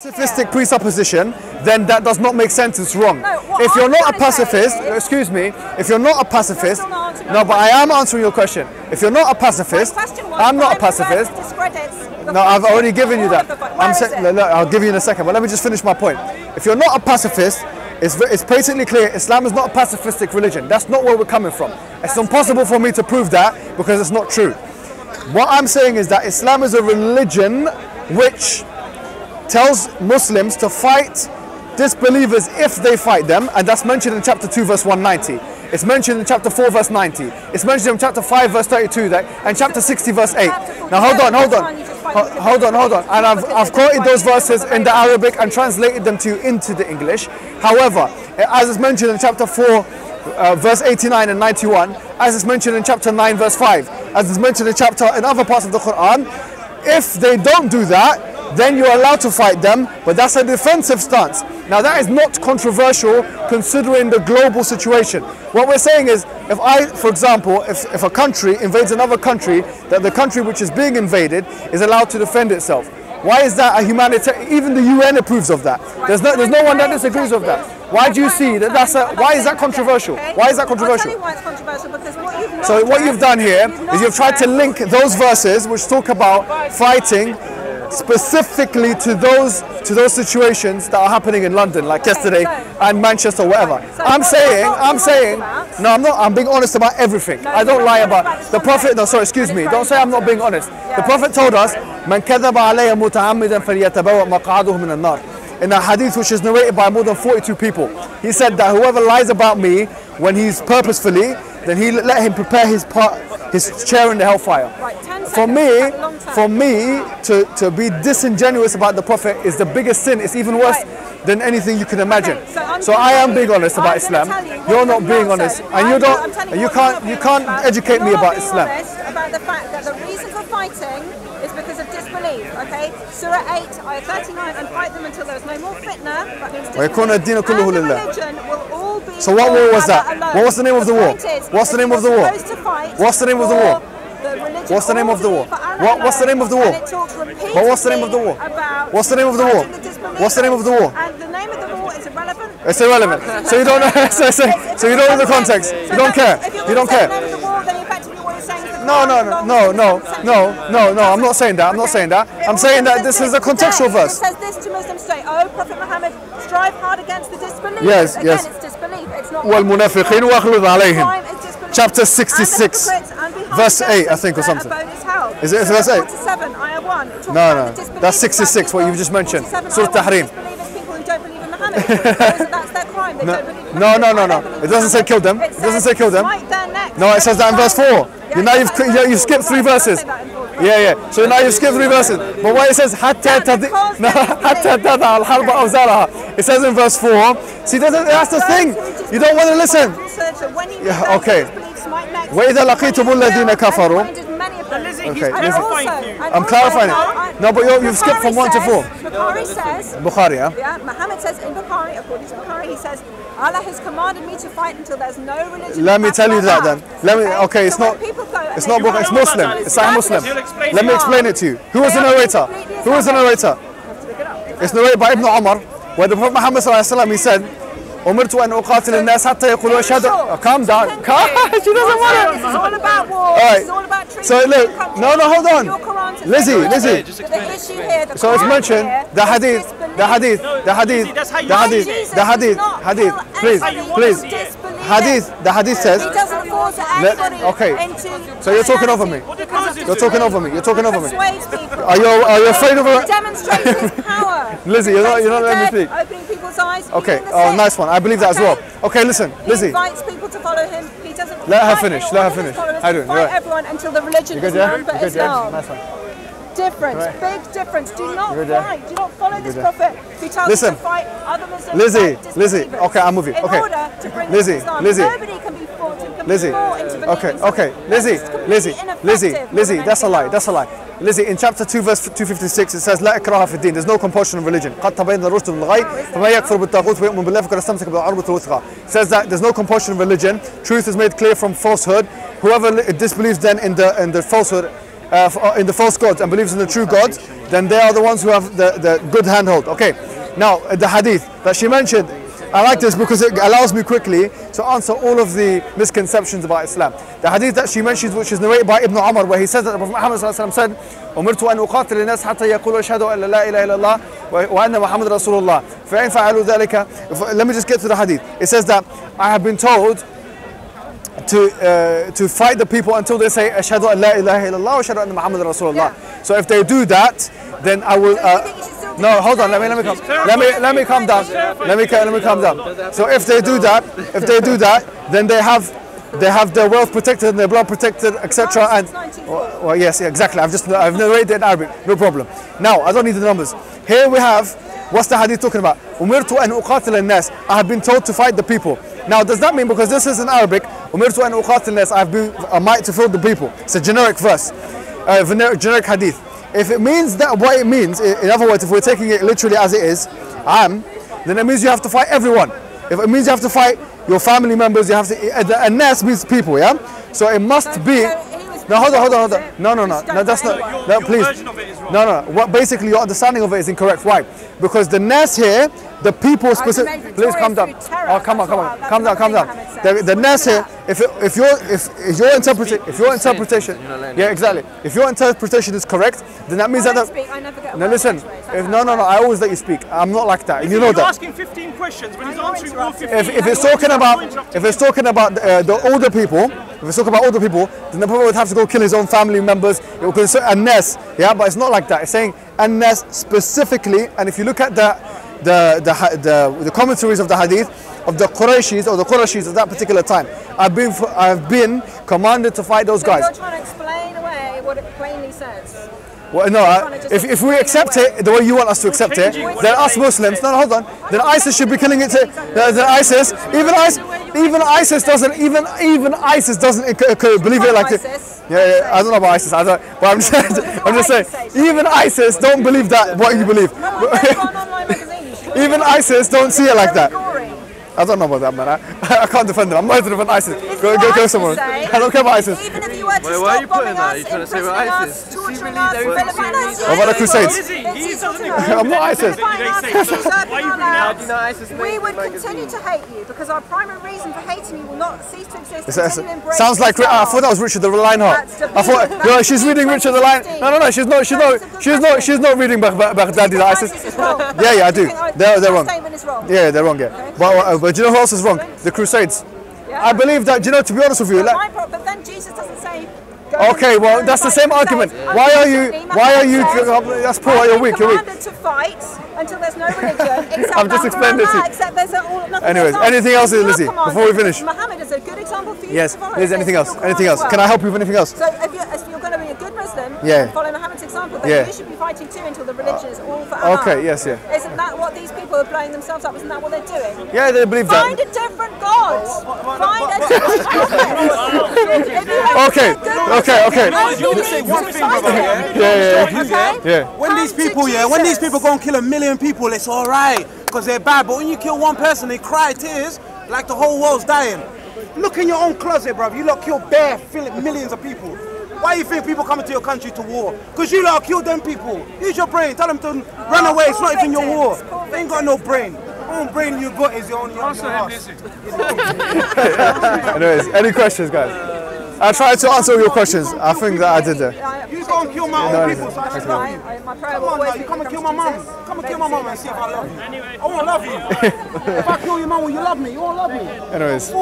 Pacifistic presupposition, then that does not make sense, it's wrong. If you're not a pacifist, excuse me, if you're not a pacifist, no, but I am answering your question. If you're not a pacifist, I'm not a pacifist. No, I've already given you that. I'll give you in a second, but let me just finish my point. If you're not a pacifist, it's basically clear Islam is not a pacifistic religion. That's not where we're coming from. It's impossible for me to prove that because it's not true. What I'm saying is that Islam is a religion which tells Muslims to fight disbelievers if they fight them, and that's mentioned in chapter 2 verse 190. It's mentioned in chapter 4 verse 90. It's mentioned in chapter 5 verse 32 and chapter 60 verse 8. Now hold on. And I've quoted those verses in the Arabic and translated them to you into the English. However, as it's mentioned in chapter 4 verse 89 and 91, as it's mentioned in chapter 9 verse 5, as it's mentioned in other parts of the Quran, if they don't do that, then you're allowed to fight them, but that's a defensive stance. Now that is not controversial considering the global situation. What we're saying is, for example, if a country invades another country, that the country which is being invaded is allowed to defend itself. Why is that a humanitarian? Even the UN approves of that. There's no one that disagrees with that. Why do you see that why is that controversial? Why is that controversial? I'll tell you why it's controversial, because so what you've done here is you've tried to link those verses which talk about fighting specifically to those situations that are happening in London, like yesterday and Manchester, or whatever. I'm saying, no, I'm not. I'm being honest about everything. I don't lie about the Prophet. No, sorry, excuse me. Don't say I'm not being honest. The Prophet told us, "Man kadhaba alayya muta'ammidan falyatabawwa maq'adahu min an-nar." In a hadith which is narrated by more than 42 people, he said that whoever lies about me when he's purposefully, then he let him prepare his chair in the hellfire. For me to be disingenuous about the Prophet is the biggest sin. It's even worse than anything you can imagine. So I am being honest about Islam. You're not being honest, and you can't educate me about Islam. About the fact that the reason for fighting is because of disbelief. Okay, Surah 8, Ayah 39, and fight them until there's no more fitna. That means disbelief. And the religion will all be. So what war was that? What was the name of the war? What's the name of the war? What's the name of the war? What's the name of the war? What's the name of the war? But what's the name of the war? What's the name of the war? What's the name of the war? And the name of the war is irrelevant. It's irrelevant. So you don't know. So you don't know the context. You don't care. You don't care. No. I'm not saying that. I'm saying that this is a contextual verse. It says this to Muslims today. Oh, Prophet Muhammad, strive hard against the disbelief. Yes. Again, it's disbelief. It's not. وَالْمُنَافِقِينَ وَاغْلُظْ عَلَيْهِمْ. Chapter 66, verse 8, I think, or something. Is it verse 8? 7, Ayah 1. No. That's 66, what you've just mentioned. Surah Tahrim. That's their crime. They don't believe in No. It doesn't say kill them. It doesn't say kill them. No, it says that in verse 4. Now you've skipped 3 verses. Yeah. So now you've skipped 3 verses. But what it says, it says in verse 4. See, that's the thing. You don't want to listen. Yeah, okay. وَإِذَا لَقِيتُمُ الَّذِينَ كَفَرُوا. Okay, I'm clarifying it. No, but you've skipped from 1 to 4. Bukhari says. Bukhari, yeah? Yeah, Muhammad says in Bukhari, according to Bukhari, he says, Allah has commanded me to fight until there's no religion. Let me tell you that then. Okay, it's not Bukhari, it's Muslim. It's Sahih Muslim. Let me explain it to you. Who was the narrator? It's narrated by Ibn Umar, where the Prophet Muhammad he said, أمرت أن أقاتل الناس حتى يقولوا أشهد. Calm down. She doesn't want it. It's all about war. It's all about treating. So look, no, hold on. Lizzie. So it's mentioned the hadith. Please. The hadith says. He doesn't force anybody. Okay. So you're talking over me. You're talking over me. Persuades people. Are you afraid of her? Demonstrates his power. Lizzie, you're not letting me speak. Opening people's eyes. Okay. Oh, nice one. I believe that as well. Okay, listen, Lizzie. He invites people to follow him. He doesn't. Let her finish. How do you fight everyone until the religion is known for Islam. Nice one. Difference, big difference. Do not fight. Do not follow this prophet who tells you to fight other Muslims. Lizzie. Okay, I'm with you. Okay. In order to bring Lizzie. Nobody can be fought into believing. Okay. Lizzie. That's a lie. Lizzie, in chapter 2 verse 256 it says لا إكراه في الدين. There's no compulsion in religion. قد تبين الرشد من الغي فما يكفر بالطاغوت ويؤمن بالله فقد استمسك بالعروة الوثقى. It says that there's no compulsion in religion. Truth is made clear from falsehood. Whoever disbelieves then in the falsehood in the false gods and believes in the true God, then they are the ones who have the good handhold. Okay, now the hadith that she mentioned, I like this because it allows me quickly to answer all of the misconceptions about Islam. The hadith that she mentions, which is narrated by Ibn Umar, where he says that Prophet Muhammad said, أمرت أن أقاتل الناس حتى يقولوا أشهد أن لا إله إلا الله وأن محمد رسول الله فإن فعلوا ذلك. Let me just get to the hadith. It says that I have been told to fight the people until they say أشهد أن لا إله إلا الله وأشهد أن محمد رسول الله. So if they do that, then I will. No, hold on. Let me calm down. Let me calm down. So if they do that, then they have their wealth protected and their blood protected, etc. And well, yes, exactly. I've narrated in Arabic. No problem. Now I don't need the numbers. Here we have. What's the hadith talking about? أمرت أن أقاتل الناس. I have been told to fight the people. Now, does that mean, because this is in Arabic, أمرت أن أقاتل الناس, I have been a might to fill the people. It's a generic verse, generic hadith. If it means that, what it means, in other words, if we're taking it literally as it is, then it means you have to fight everyone. If it means you have to fight your family members, you have to. And nas means people, yeah. So it must be. No, hold on. No, that's not. No, please. No. What basically your understanding of it is incorrect. Why? Because the nas here, the people specific. Please calm down. Oh, come on. Calm down. The nas here. If your interpretation, yeah, exactly. If your interpretation is correct, then that means that. No, listen. No. I always let you speak. I'm not like that. You know that. You're asking 15 questions when he's answering all 15. If it's talking about the older people, then the Prophet would have to go kill his own family members. It would consider an-nas, yeah, but it's not like that. It's saying an-nas specifically. And if you look at the commentaries of the hadith of the Qurayshis of that particular time, I've been commanded to fight those guys. You're trying to explain away what it plainly says. Well, no, if we accept it the way you want us to accept it, then us Muslims, no, hold on, then ISIS should be killing it too. Then ISIS, even ISIS doesn't believe it like this. Yeah, I don't know about ISIS, but I'm just saying, even ISIS don't believe that what you believe. Even ISIS don't see it like that. I don't know about that, man. I can't defend them. I'm not here to defend ISIS. Go someone. I don't care about ISIS. Even if you were to stop bombing us, imprisoning us, torturing us, what about the Crusades? I'm not ISIS. We would continue to hate you because our primary reason for hating you will not cease to exist. Sounds like I thought that was Richard the Lionheart. I thought she's reading Richard the Lionheart. No, she's not reading Baghdadi ISIS. Yeah, I do. They're wrong. Yeah, they're wrong. Yeah, but do you know who else is wrong? The Crusades. Yeah. I believe that, to be honest with you. But then Jesus doesn't say. Okay, well, that's the same argument. Why are you? That's poor. You're weak. You're commanded to fight until there's no religion. I'm just explaining it to you. Except there's anyways, anything else, Lizzie? Before we finish. Muhammad is a good example for you. Yes. Lizzie, anything else? Can I help you with anything else? So if you're going to be a good Muslim, and follow Muhammad's example, then you should be fighting too until the religion is all for Allah. Okay. Yes. Yeah. Isn't that what these people are blowing themselves up? Isn't that what they're doing? Yeah, they believe that. Find a different God. Find a different God. Okay. Yeah. When these people go and kill 1 million people, it's alright because they're bad. But when you kill one person, they cry tears like the whole world's dying. Look in your own closet, bruv. You lot kill millions of people. Why do you think people come into your country to war? Because you lot killed them people. Use your brain. Tell them to run away. It's not even your war. They ain't got no brain. The only brain you got is your own ass. Anyways, any questions, guys? I tried to answer all your questions. I think that I did there. You go and kill my own people, so I just love you. Come on, now, you come and kill my mum. Come and kill my mum and see if I love you. I won't love you. If I kill your mum, will you love me? You won't love me. Anyways.